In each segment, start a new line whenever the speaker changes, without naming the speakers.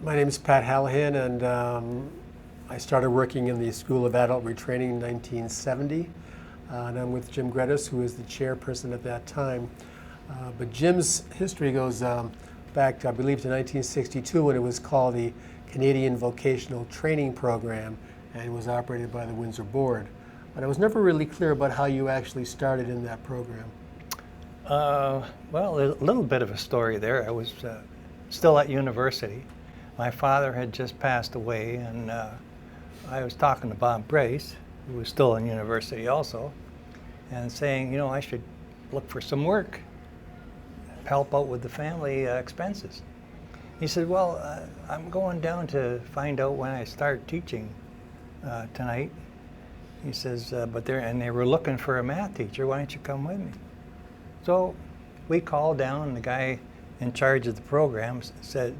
My name is Pat Hallahan, and I started working in the School of Adult Retraining in 1970. And I'm with Jim Gretes, who was the chairperson at that time. But Jim's history goes back, I believe, to 1962, when it was called the Canadian Vocational Training Program and was operated by the Windsor Board. But I was never really clear about how you actually started in that program.
Well, a little bit of a story there. I was still at university. My father had just passed away, and I was talking to Bob Brace, who was still in university also, and saying, you know, I should look for some work, help out with the family expenses. He said, well, I'm going down to find out when I start teaching tonight. He says, they were looking for a math teacher. Why don't you come with me? So we called down, and the guy in charge of the program said,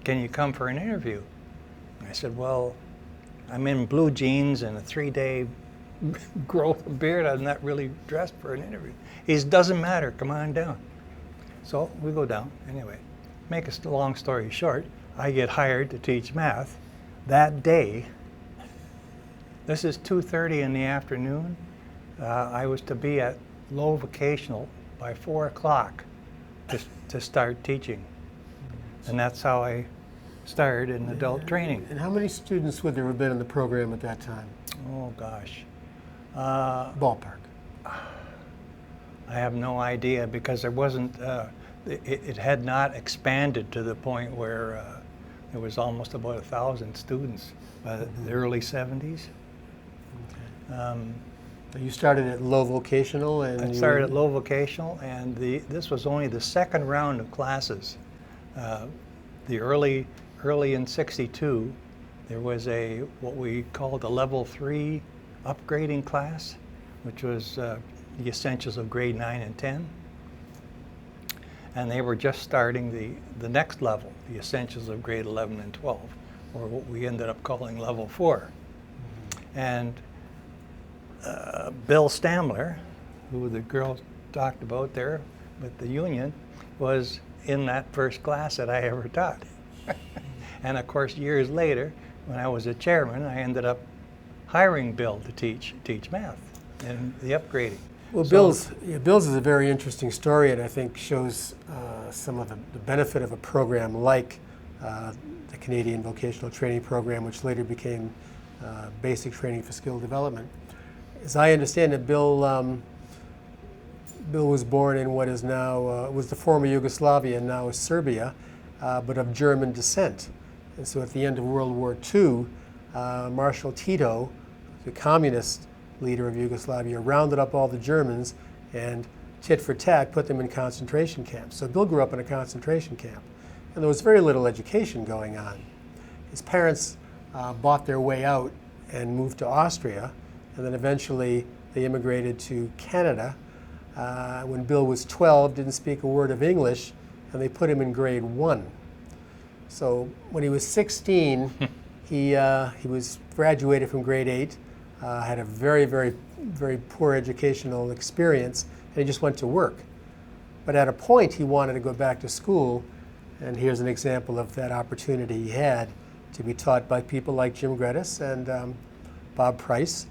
can you come for an interview? I said, well, I'm in blue jeans and a 3-day growth of beard. I'm not really dressed for an interview. He said, doesn't matter, come on down. So we go down. Anyway, make a long story short, I get hired to teach math. That day, this is 2:30 in the afternoon, I was to be at Low Vocational by 4 o'clock to start teaching. And that's how I started in adult training.
And how many students would there have been in the program at that time?
Oh gosh.
Ballpark.
I have no idea, because there wasn't, it had not expanded to the point where there was almost about 1,000 students by the early 70s.
You started at Low Vocational, and
I started at Low Vocational, and this was only the second round of classes. The early in '62, there was what we called a level 3 upgrading class, which was the essentials of grade 9 and 10. And they were just starting the next level, the essentials of grade 11 and 12, or what we ended up calling level 4. And Bill Stamler, who the girl talked about there with the union, was in that first class that I ever taught. And of course, years later, when I was a chairman, I ended up hiring Bill to teach math and the upgrading.
Well, Bill's is a very interesting story, and I think shows some of the benefit of a program like the Canadian Vocational Training Program, which later became Basic Training for Skill Development. As I understand it, Bill was born in what is now, was the former Yugoslavia, and now is Serbia, but of German descent. And so at the end of World War II, Marshal Tito, the communist leader of Yugoslavia, rounded up all the Germans and tit for tat put them in concentration camps. So Bill grew up in a concentration camp, and there was very little education going on. His parents bought their way out and moved to Austria, and then eventually they immigrated to Canada. When Bill was 12, didn't speak a word of English, and they put him in grade 1. So when he was 16, he was graduated from grade 8, had a very, very, very poor educational experience, and he just went to work. But at a point, he wanted to go back to school, and here's an example of that opportunity he had to be taught by people like Jim Gretes and Bob Price.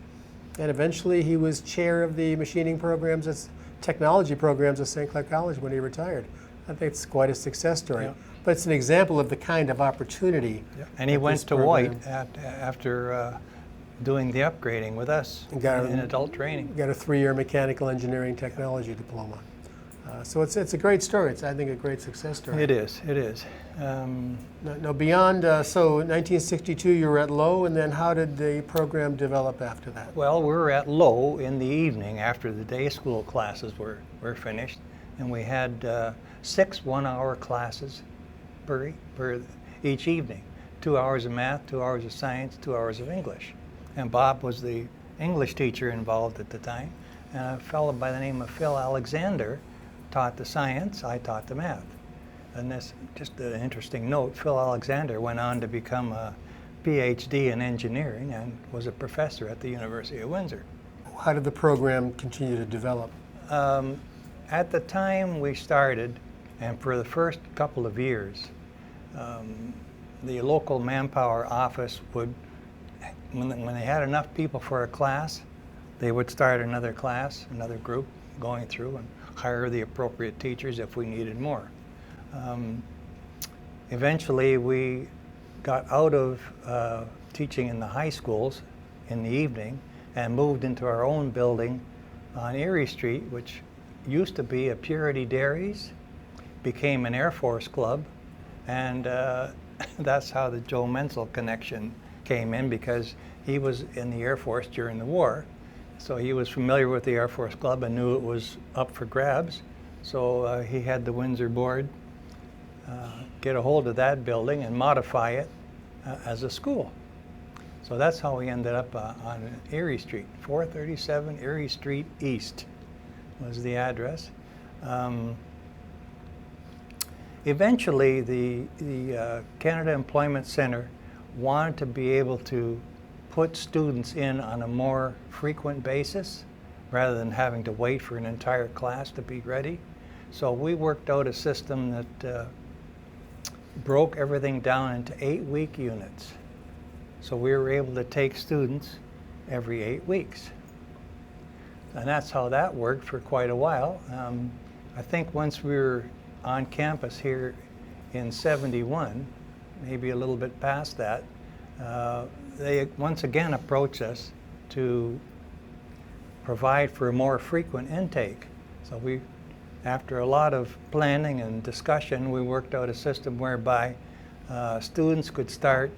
And eventually, he was chair of the machining programs, technology programs at St. Clair College when he retired. I think it's quite a success story. Yeah. But it's an example of the kind of opportunity. Yeah.
And he went to White after doing the upgrading with us in adult training.
Got a 3-year mechanical engineering technology diploma. So it's a great story. It's, I think, a great success story.
It is.
Now beyond, so 1962 you were at Low, and then how did the program develop after that?
Well, we were at Low in the evening after the day school classes were finished, and we had 6 1-hour classes per each evening. 2 hours of math, 2 hours of science, 2 hours of English. And Bob was the English teacher involved at the time, and a fellow by the name of Phil Alexander taught the science, I taught the math. And this, just an interesting note, Phil Alexander went on to become a PhD in engineering and was a professor at the University of Windsor.
How did the program continue to develop?
At the time we started, and for the first couple of years, the local manpower office would, when they had enough people for a class, they would start another class, another group going through and hire the appropriate teachers if we needed more. Eventually, we got out of teaching in the high schools in the evening and moved into our own building on Erie Street, which used to be a Purity Dairies, became an Air Force club, and that's how the Joe Menzel connection came in, because he was in the Air Force during the war. So he was familiar with the Air Force Club and knew it was up for grabs. So he had the Windsor board get a hold of that building and modify it as a school. So that's how we ended up on Erie Street. 437 Erie Street East was the address. Eventually, the Canada Employment Center wanted to be able to put students in on a more frequent basis rather than having to wait for an entire class to be ready. So we worked out a system that broke everything down into 8-week units. So we were able to take students every 8 weeks. And that's how that worked for quite a while. I think once we were on campus here in '71, maybe a little bit past that, they once again approached us to provide for a more frequent intake. So we, after a lot of planning and discussion, we worked out a system whereby students could start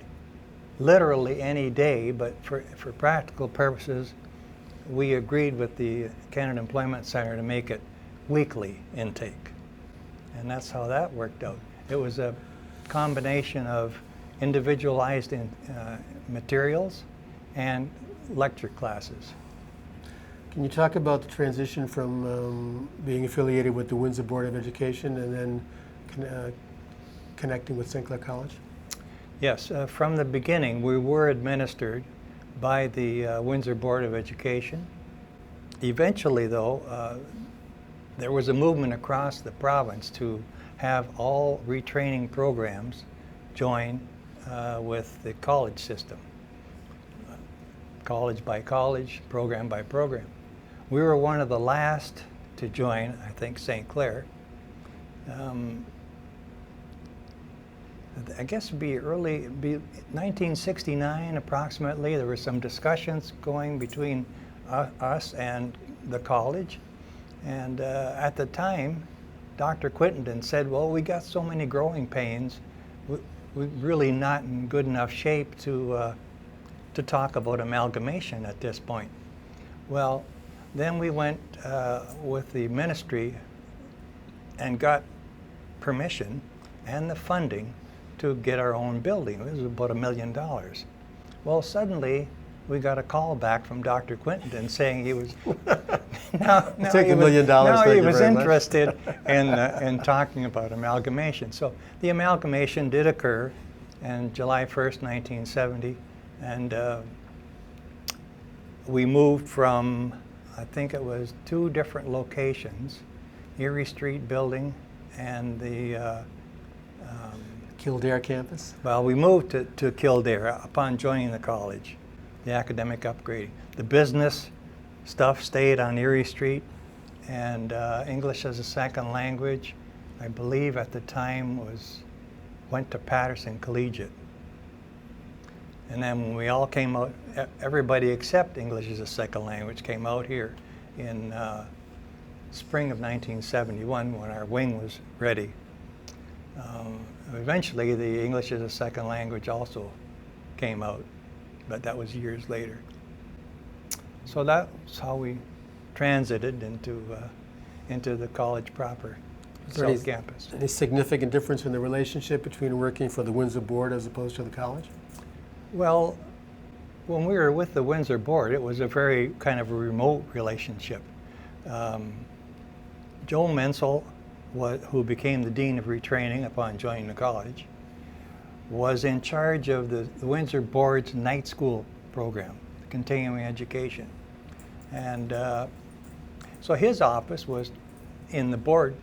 literally any day, but for practical purposes, we agreed with the Canada Employment Center to make it weekly intake. And that's how that worked out. It was a combination of individualized materials and lecture classes.
Can you talk about the transition from being affiliated with the Windsor Board of Education and then connecting with St. Clair College?
Yes, from the beginning we were administered by the Windsor Board of Education. Eventually, though, there was a movement across the province to have all retraining programs join with the college system, college by college, program by program. We were one of the last to join, I think, St. Clair. I guess it'd be 1969 approximately. There were some discussions going between us and the college. And at the time, Dr. Quittenden said, well, we got so many growing pains, we're really not in good enough shape to talk about amalgamation at this point. Well, then we went with the ministry and got permission and the funding to get our own building. It was about $1 million. Well, suddenly we got a call back from Dr. Quittenden saying he was now
take $1 million.
Now
he
was interested in talking about amalgamation. So the amalgamation did occur on July 1st, 1970, and we moved from, I think it was 2 different locations, Erie Street building and the
Kildare campus?
Well, we moved to Kildare upon joining the college, the academic upgrading. The business stuff stayed on Erie Street, and English as a second language, I believe at the time went to Patterson Collegiate. And then when we all came out, everybody except English as a second language came out here in spring of 1971 when our wing was ready. Eventually, the English as a second language also came out, but that was years later. So that's how we transited into the college proper, South Campus.
Any significant difference in the relationship between working for the Windsor Board as opposed to the college?
Well, when we were with the Windsor Board, it was a very kind of a remote relationship. Joe Menzel, who became the Dean of Retraining upon joining the college, was in charge of the Windsor Board's night school program, continuing education. And so his office was in the board,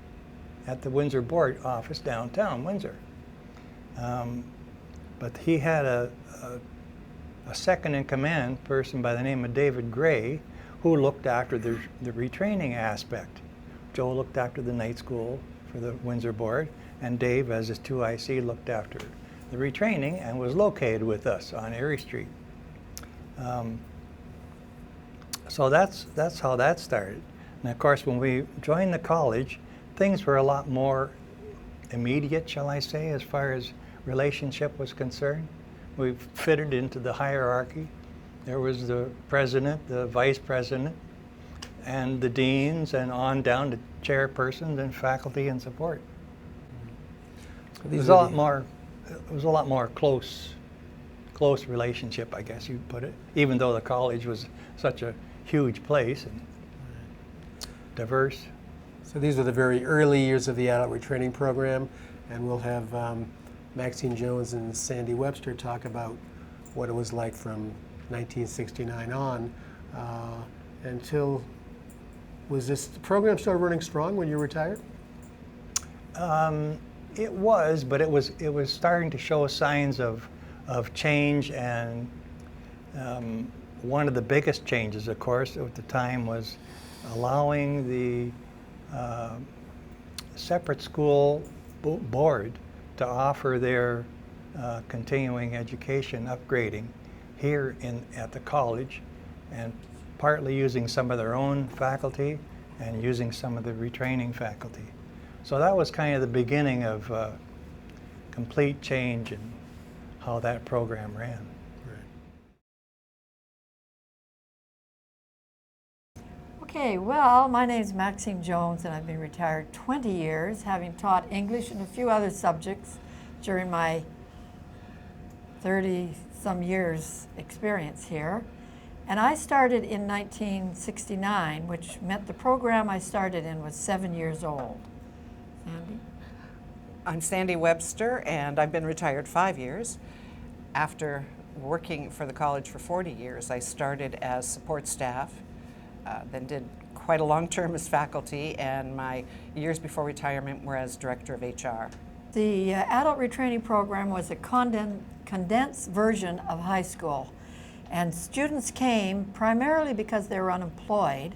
at the Windsor Board office downtown Windsor. But he had a second in command person by the name of David Gray, who looked after the retraining aspect. Joe looked after the night school for the Windsor board, and Dave, as his 2IC, looked after the retraining and was located with us on Erie Street. So that's how that started. And of course, when we joined the college, things were a lot more immediate, shall I say, as far as relationship was concerned. We fitted into the hierarchy. There was the president, the vice president, and the deans, and on down to chairpersons and faculty and support. It was a lot more close relationship, I guess you'd put it, even though the college was such a huge place and diverse.
So these were the very early years of the Adult Retraining Program, and we'll have Maxine Jones and Sandi Webster talk about what it was like from 1969 on until, was this program still running strong when you retired?
It was, but it was starting to show signs of change, and one of the biggest changes, of course, at the time was allowing the separate school board to offer their continuing education upgrading here at the college, and partly using some of their own faculty and using some of the retraining faculty. So that was kind of the beginning of complete change in how that program ran.
Okay, well, my name is Maxine Jones, and I've been retired 20 years, having taught English and a few other subjects during my 30-some years experience here. And I started in 1969, which meant the program I started in was 7 years old. Sandi?
I'm Sandi Webster, and I've been retired 5 years. After working for the college for 40 years, I started as support staff, then did quite a long term as faculty, and my years before retirement were as director of HR.
The Adult Retraining Program was a condensed version of high school, and students came primarily because they were unemployed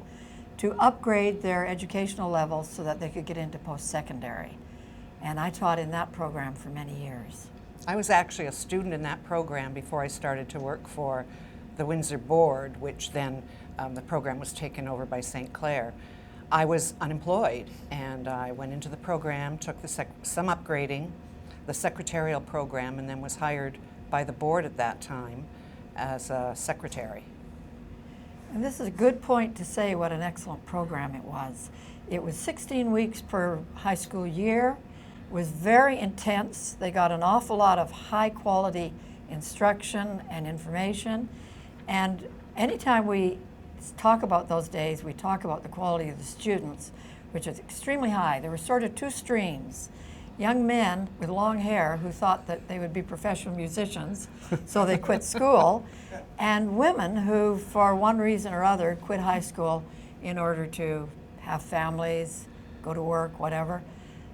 to upgrade their educational levels so that they could get into post-secondary. And I taught in that program for many years.
I was actually a student in that program before I started to work for the Windsor board, which then the program was taken over by St. Clair. I was unemployed, and I went into the program, took some upgrading, the secretarial program, and then was hired by the board at that time as a secretary.
And this is a good point to say what an excellent program it was. It was 16 weeks per high school year, was very intense. They got an awful lot of high quality instruction and information. And anytime we talk about those days, we talk about the quality of the students, which is extremely high. There were sort of two streams. Young men with long hair who thought that they would be professional musicians, so they quit school, and women who, for one reason or other, quit high school in order to have families, go to work, whatever.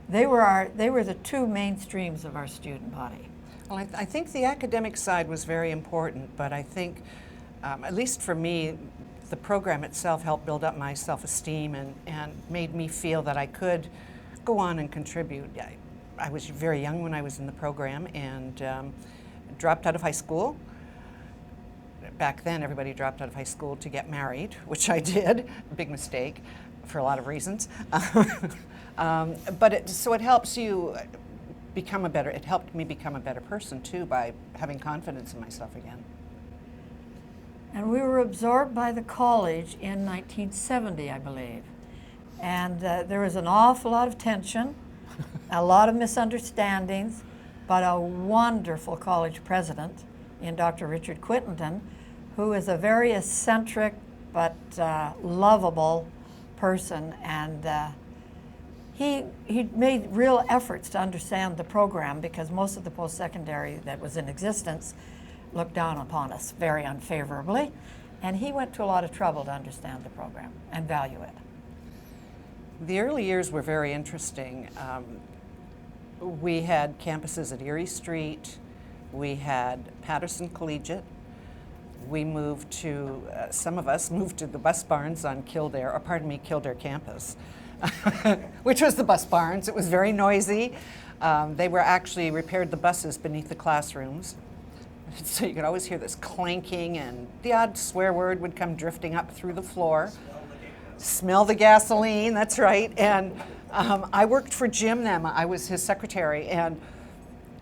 They were the two main streams of our student body.
Well, I think the academic side was very important, but I think, at least for me, the program itself helped build up my self-esteem and made me feel that I could go on and contribute. I was very young when I was in the program, and dropped out of high school. Back then, everybody dropped out of high school to get married, which I did. Big mistake for a lot of reasons. So it helps you become it helped me become a better person too, by having confidence in myself again.
And we were absorbed by the college in 1970, I believe. And there was an awful lot of tension, a lot of misunderstandings, but a wonderful college president in Dr. Richard Quittenton, who is a very eccentric but lovable person, and he made real efforts to understand the program, because most of the post-secondary that was in existence looked down upon us very unfavorably, and he went to a lot of trouble to understand the program and value it.
The early years were very interesting. We had campuses at Erie Street, We had Patterson Collegiate. We moved to, some of us moved to the bus barns on Kildare campus, which was the bus barns. It was very noisy. They were actually repaired the buses beneath the classrooms. So you could always hear this clanking, and the odd swear word would come drifting up through the floor. Smell the gasoline, that's right. And I worked for Jim then. I was his secretary, and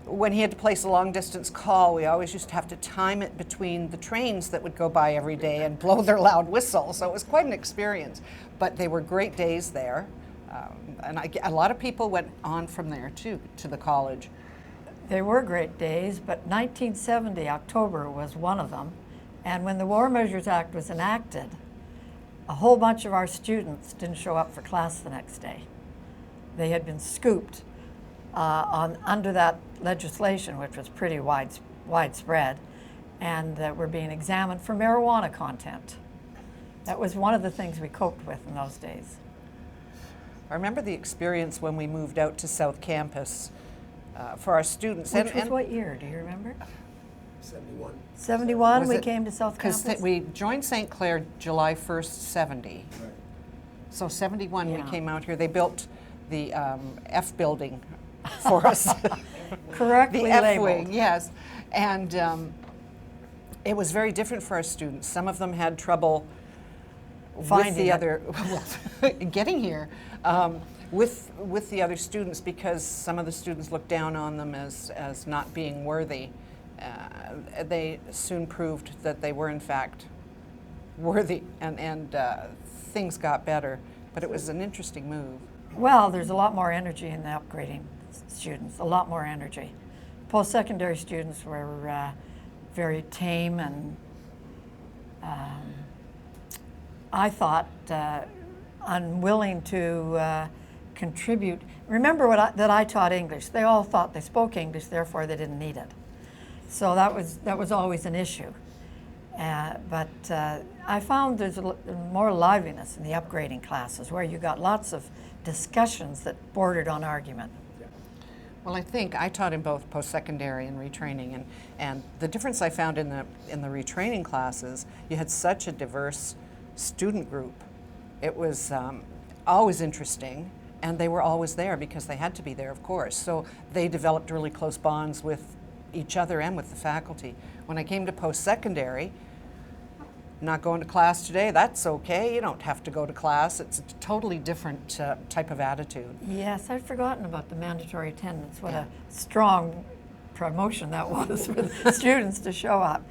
when he had to place a long distance call, we always used to have to time it between the trains that would go by every day and blow their loud whistle. So it was quite an experience. But they were great days there. A lot of people went on from there too to the college.
They were great days, but 1970, October was one of them. And when the War Measures Act was enacted, a whole bunch of our students didn't show up for class the next day. They had been scooped under that legislation, which was pretty widespread, and were being examined for marijuana content. That was one of the things we coped with in those days.
I remember the experience when we moved out to South Campus for our students.
Which was what year, do you remember?
71.
71
Was
we
it-
came to South Campus?
Because we joined St. Clair July 1st, 70.
Right.
So 71
Yeah.
we came out here. They built the F building for us.
Correctly
The F
labeled.
wing, yes. And it was very different for our students. Some of them had trouble with
Finding
the
it.
other, getting here, with the other students, because some of the students looked down on them as not being worthy. They soon proved that they were in fact worthy, and things got better. But it was an interesting move.
Well, there's a lot more energy in the upgrading students, a lot more energy. Post-secondary students were very tame and I thought unwilling to contribute. Remember that I taught English. They all thought they spoke English, therefore they didn't need it. So that was always an issue. But I found there's more liveliness in the upgrading classes, where you got lots of discussions that bordered on argument.
Well, I think I taught in both post-secondary and retraining, and the difference I found in the retraining classes, you had such a diverse student group. It was always interesting, and they were always there because they had to be there, of course. So they developed really close bonds with each other and with the faculty. When I came to post-secondary, not going to class today, that's okay. You don't have to go to class. It's a totally different type of attitude.
Yes, I'd forgotten about the mandatory attendance. What a strong promotion that was for the students to show up.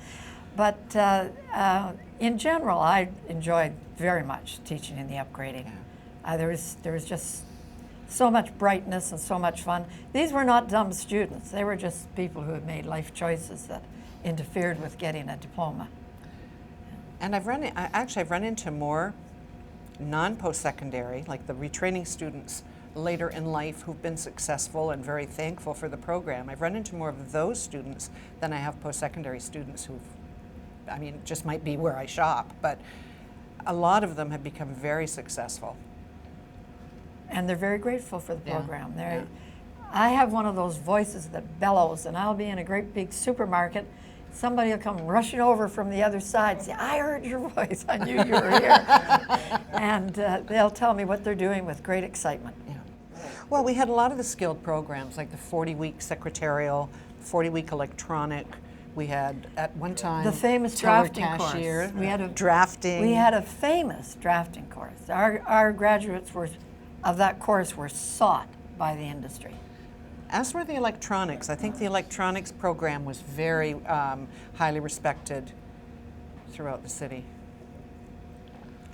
But in general, I enjoyed very much teaching in the upgrading. There was just so much brightness and so much fun. These were not dumb students. They were just people who had made life choices that interfered with getting a diploma.
And I've run into more non-post-secondary, like the retraining students later in life who've been successful and very thankful for the program. I've run into more of those students than I have post-secondary students who've, just might be where I shop, but a lot of them have become very successful.
And they're very grateful for the
Yeah.
program.
Yeah.
I have one of those voices that bellows, and I'll be in a great big supermarket. Somebody will come rushing over from the other side and say, I heard your voice, I knew you were here. And they'll tell me what they're doing with great excitement.
Yeah. Well, we had a lot of the skilled programs, like the 40-week secretarial, 40-week electronic. We had, at one time,
The famous
teller
drafting
cashier,
course. We had a
drafting.
We had a famous drafting course. Our graduates of that course were sought by the industry.
As were the electronics. I think the electronics program was very highly respected throughout the city.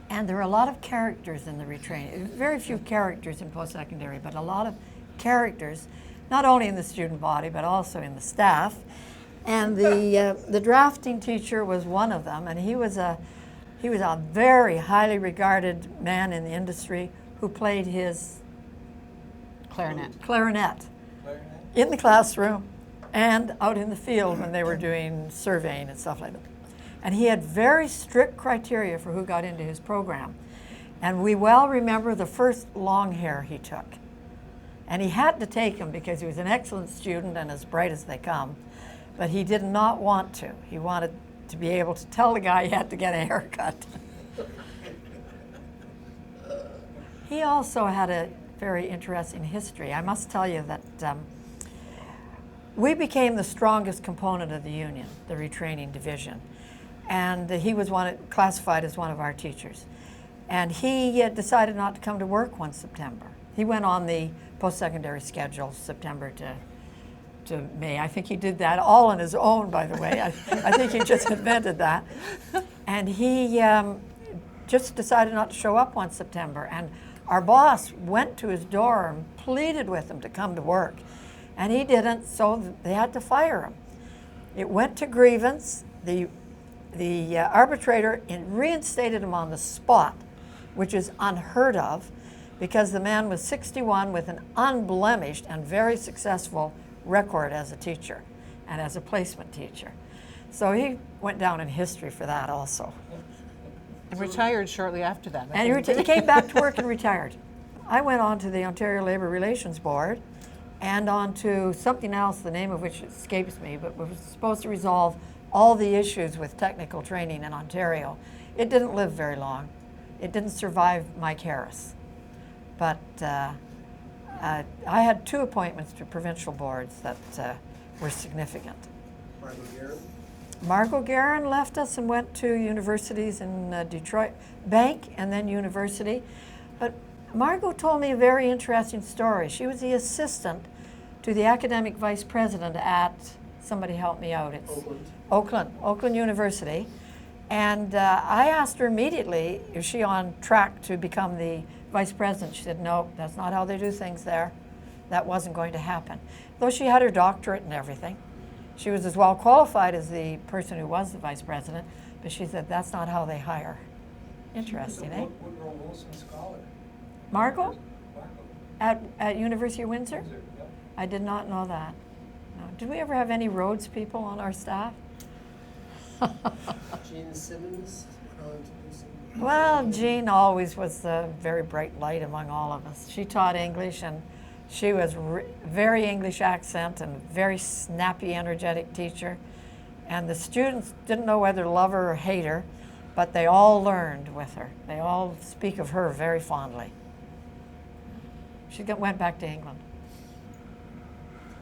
And there were a lot of characters in the retraining. Very few characters in post-secondary, but a lot of characters, not only in the student body, but also in the staff. And the drafting teacher was one of them, and he was a very highly regarded man in the industry who played his clarinet in the classroom and out in the field when they were doing surveying and stuff like that. And he had very strict criteria for who got into his program. And we well remember the first long hair he took. And he had to take him because he was an excellent student and as bright as they come. but he did not want to. He wanted to be able to tell the guy he had to get a haircut. He also had a very interesting history. I must tell you that we became the strongest component of the union, the retraining division. And he was classified as one of our teachers. And he decided not to come to work one September. He went on the post-secondary schedule, September to May. I think he did that all on his own, by the way. I think he just invented that. And he just decided not to show up one September. And our boss went to his door and pleaded with him to come to work. And he didn't, so they had to fire him. It went to grievance. The arbitrator reinstated him on the spot, which is unheard of, because the man was 61 with an unblemished and very successful record as a teacher and as a placement teacher. So he went down in history for that also.
And retired shortly after that.
And he came back to work and retired. I went on to the Ontario Labour Relations Board and on to something else, the name of which escapes me, but was supposed to resolve all the issues with technical training in Ontario. It didn't live very long. It didn't survive Mike Harris. But I had 2 appointments to provincial boards that were significant.
Margot Guerin?
Margot Guerin left us and went to universities in Detroit, Bank and then university. But Margot told me a very interesting story. She was the assistant to the academic vice president at, somebody help me out, it's Oakland University. And I asked her immediately, is she on track to become the vice president? She said, no, that's not how they do things there. That wasn't going to happen. Though she had her doctorate and everything. She was as well qualified as the person who was the vice president, but she said that's not how they hire. Interesting, eh?
Woodrow Wilson Scholar.
Margot?
Margot.
At University of Windsor?
Windsor, yep.
I did not know that. No. Did we ever have any Rhodes people on our staff?
Jean Simmons went on to do some.
Well, Jean always was the very bright light among all of us. She taught English, and she was very English accent and very snappy, energetic teacher. And the students didn't know whether to love her or hate her, but they all learned with her. They all speak of her very fondly. She went back to England.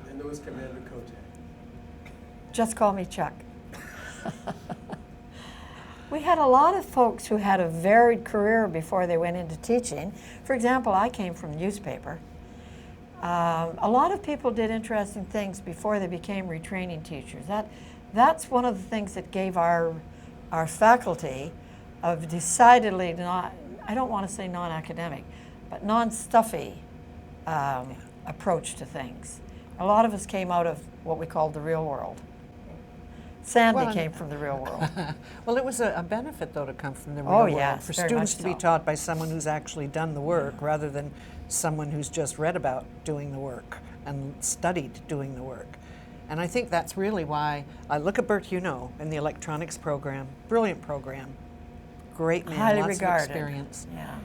And there was Commander Cote.
Just call me Chuck. We had a lot of folks who had a varied career before they went into teaching. For example, I came from newspaper. A lot of people did interesting things before they became retraining teachers. That's one of the things that gave our faculty a decidedly not, I don't want to say non-academic, but non-stuffy approach to things. A lot of us came out of what we called the real world. Sandi came from the real world.
Well, it was a benefit, though, to come from the real
Oh,
world.
yes,
For
very
students
much
to be
so.
taught by someone who's actually done the work rather than someone who's just read about doing the work and studied doing the work. And I think that's really why I look at Bert Huno in the electronics program. Brilliant program. Great man,
Highly
lots
regarded.
of experience.
Yeah.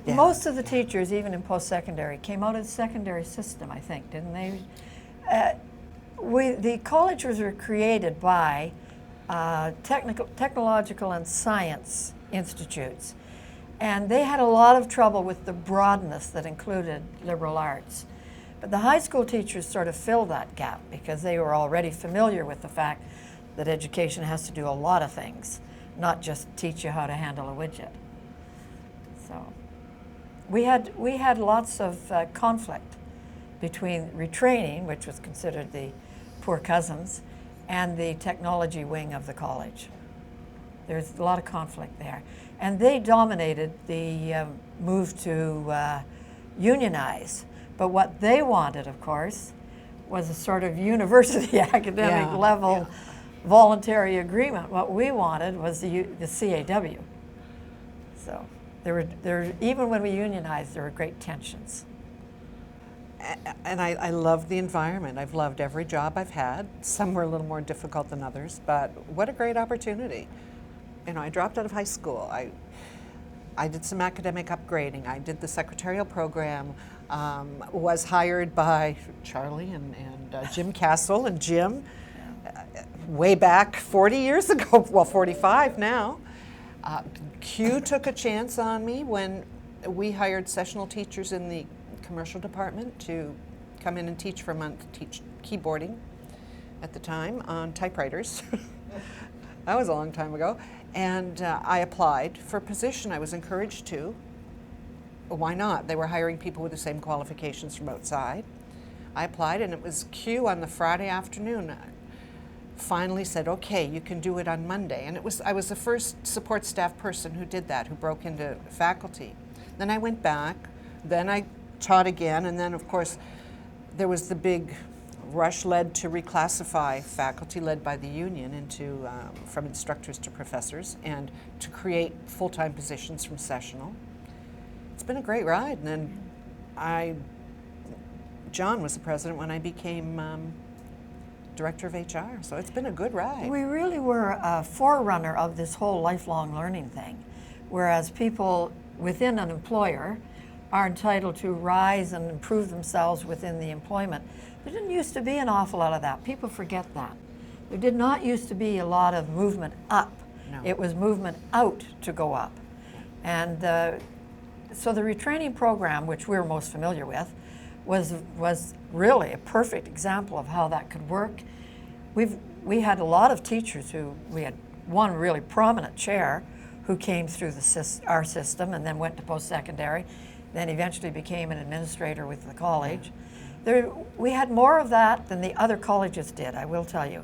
Yeah.
Most of the teachers, even in post-secondary, came out of the secondary system, I think, didn't they? The colleges were created by technological and science institutes. And they had a lot of trouble with the broadness that included liberal arts. But the high school teachers sort of filled that gap because they were already familiar with the fact that education has to do a lot of things, not just teach you how to handle a widget. So we had lots of conflict between retraining, which was considered the poor cousins, and the technology wing of the college. There's a lot of conflict there. And they dominated the move to unionize. But what they wanted, of course, was a sort of university academic level voluntary agreement. What we wanted was the CAW. So even when we unionized, there were great tensions.
And I love the environment. I've loved every job I've had. Some were a little more difficult than others, but what a great opportunity. You know, I dropped out of high school. I did some academic upgrading. I did the secretarial program, was hired by Charlie and Jim Castle and Jim. way back 40 years ago, well, 45 now. Q took a chance on me when we hired sessional teachers in the commercial department to come in and teach for a month, teach keyboarding at the time on typewriters. That was a long time ago. And I applied for a position. I was encouraged to. Why not? They were hiring people with the same qualifications from outside. I applied, and it was Q on the Friday afternoon. Finally said, okay, you can do it on Monday. And I was the first support staff person who did that, who broke into faculty. Then I went back, then I taught again, and then of course there was the big rush led to reclassify faculty led by the union into from instructors to professors and to create full-time positions from sessional. It's been a great ride, and then John was the president when I became director of HR, so it's been a good ride.
We really were a forerunner of this whole lifelong learning thing, whereas people within an employer are entitled to rise and improve themselves within the employment. There didn't used to be an awful lot of that. People forget that. There did not used to be a lot of movement up.
No.
It was movement out to go up. And so the retraining program, which we're most familiar with, was really a perfect example of how that could work. We had a lot of teachers we had one really prominent chair who came through our system and then went to post-secondary, then eventually became an administrator with the college. We had more of that than the other colleges did, I will tell you.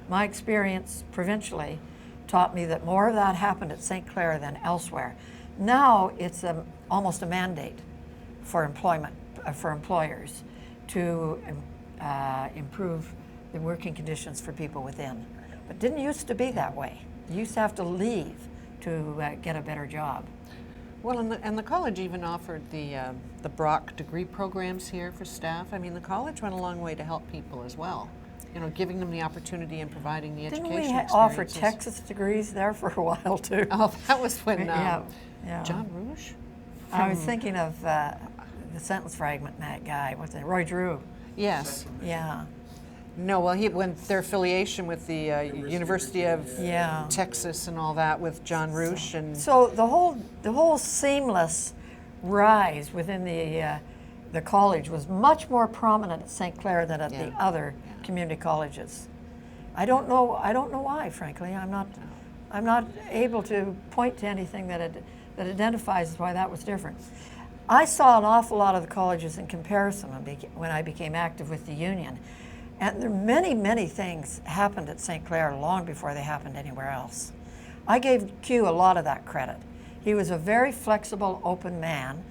My experience provincially taught me that more of that happened at St. Clair than elsewhere. Now it's almost a mandate for employers to improve the working conditions for people within. But it didn't used to be that way. You used to have to leave to get a better job.
Well, and the college even offered the Brock degree programs here for staff. I mean, the college went a long way to help people as well. You know, giving them the opportunity and providing the education
Didn't we offer Texas degrees there for a while too?
Oh, that was when
yeah.
John Rouge?
I was thinking of the sentence fragment guy, what's it, Roy Drew.
Yes.
Yeah.
No, well, when their affiliation with the University of
Yeah.
Texas and all that with John Rouge and
So the whole seamless rise within the college was much more prominent at St. Clair than at the other community colleges. I don't know why, frankly. I'm not able to point to anything that identifies why that was different. I saw an awful lot of the colleges in comparison when I became active with the union. And there many, many things happened at St. Clair long before they happened anywhere else. I gave Q a lot of that credit. He was a very flexible, open man,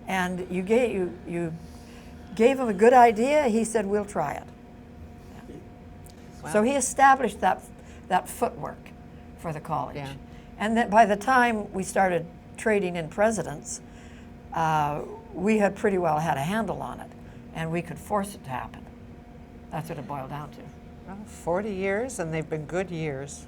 and you gave him a good idea, he said, we'll try it. Yeah.
Wow.
So he established that footwork for the college.
Yeah.
And then by the time we started trading in presidents, we had pretty well had a handle on it, and we could force it to happen. That's what it boiled down to.
well, 40 years, and they've been good years.